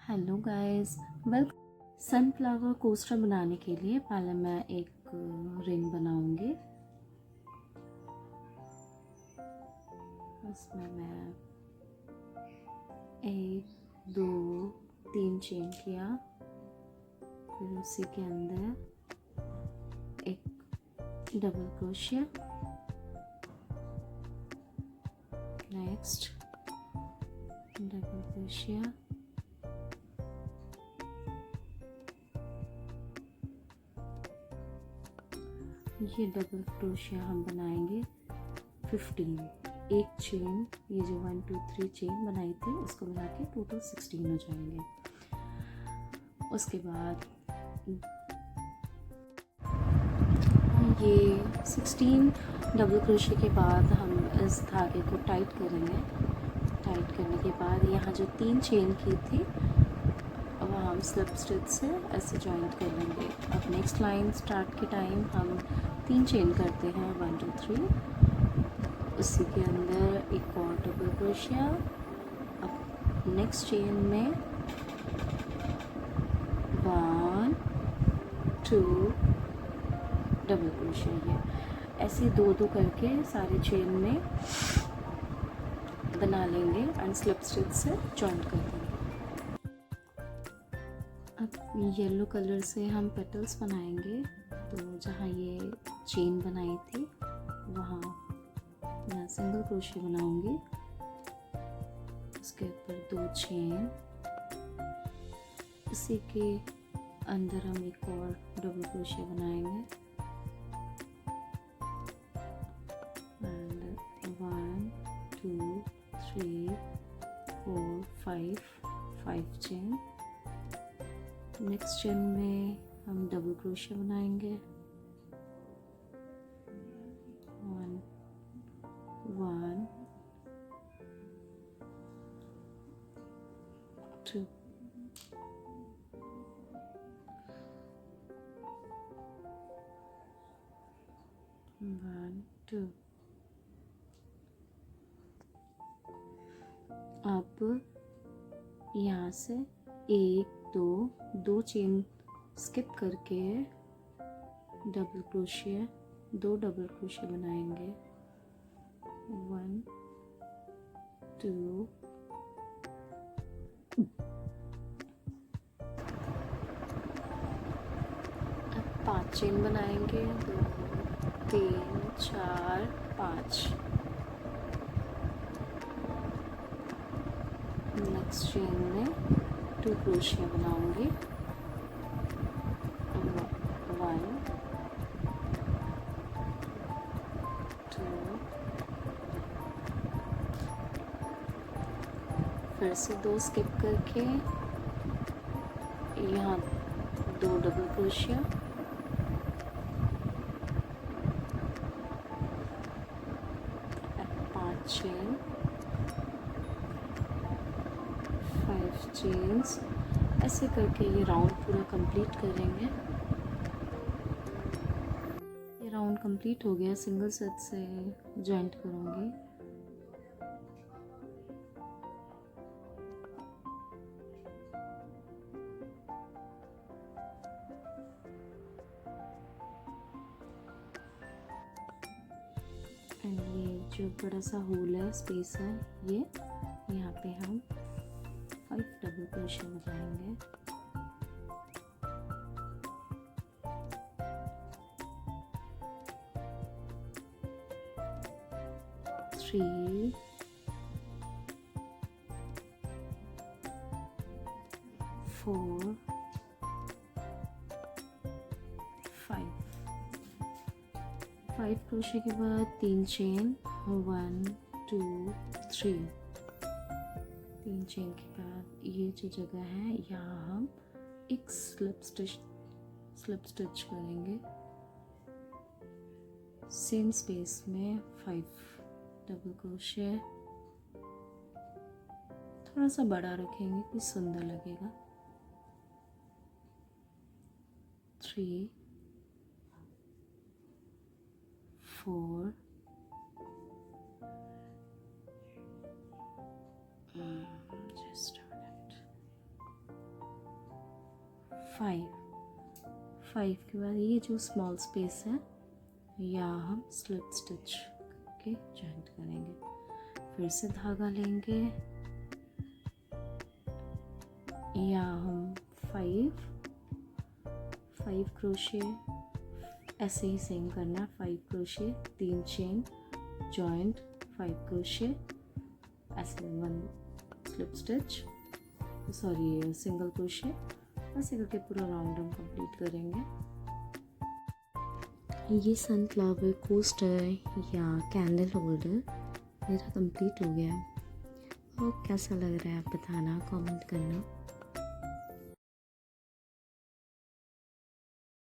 Hello guys, welcome. Sunflower coaster बनाने के लिए पहले मैं एक रिंग बनाऊंगी। उसमें मैं 1 2 3 चेन किया, फिर उसी के अंदर एक double crochet, next double crochet, ये डबल क्रोशिया हम बनाएंगे 15। एक चेन, ये जो 1 2 3 चेन बनाई थी उसको मिला के टोटल 16 हो जाएंगे। उसके बाद ये 16 डबल क्रोशिया के बाद हम इस धागे को टाइट करेंगे। टाइट करने के बाद यहाँ जो 3 चेन की थी वह हम स्लिप स्टिच से ऐसे जॉइंट कर लेंगे। अब नेक्स्ट लाइन स्टार्ट के टाइम हम 3 चेन करते हैं, 1 2 3। उसी के अंदर एक और डबल क्रोशिया। अब नेक्स्ट चेन में 1 2 डबल क्रोशिया। ये ऐसे दो करके सारे चेन में बना लेंगे एंड स्लिप स्टिच से जॉइंट कर देंगे। अब येलो कलर से हम पेटल्स बनाएंगे। तो जहाँ ये चेन बनाई थी वहाँ मैं सिंगल क्रोशिया बनाऊंगी, उसके ऊपर 2 चेन, उसी के अंदर हम एक और डबल क्रोशिया बनाएंगे एंड 1 2 3 4 5 चेन। नेक्स्ट चेन में हम डबल क्रोशिया बनाएंगे, 1 2 1 2। अब यहाँ से 1 2 चेन स्किप करके डबल क्रोशिया, 2 डबल क्रोशिया बनाएंगे, 1 2 अब 5 चेन बनाएंगे, 2 3 4 5। नेक्स्ट चेन में 2 क्रोशिया बनाऊंगी, 1 2। फिर से 2 स्किप करके यहाँ 2 डबल क्रोशिया, चेन, 5 चेन्स। ऐसे करके ये राउंड पूरा कंप्लीट करेंगे। ये राउंड कंप्लीट हो गया, सिंगल सेट से जॉइंट करूँगी। एंड ये जो बड़ा सा होल है, स्पेस है, ये यहाँ पे हम 5 डबल क्रोशिया लगाएंगे। थ्री 4 5 क्रोशिया के बाद 3 चेन, 1 2 3। 3 चेन के बाद ये जो जगह है यहाँ हम एक स्लिप स्टिच करेंगे। सेम स्पेस में 5 डबल क्रोशिया, थोड़ा सा बड़ा रखेंगे कि सुंदर लगेगा। 3 4 just a minute, 5 के बाद ये जो स्मॉल स्पेस है यहाँ हम स्लिप स्टिच करके जॉइंट करेंगे। फिर से धागा लेंगे, यहाँ हम 5 क्रोशे, ऐसे ही सेम करना है। 5 क्रोशे, 3 चेन, जॉइंट, 5 क्रोशे, ऐसे 1 slip stitch, sorry single crochet, ऐसे करके पूरा राउंड हम कंप्लीट करेंगे। ये सनफ्लावर कोस्टर या कैंडल होल्डर मेरा कंप्लीट हो गया। और कैसा लग रहा है आप बताना, कमेंट करना।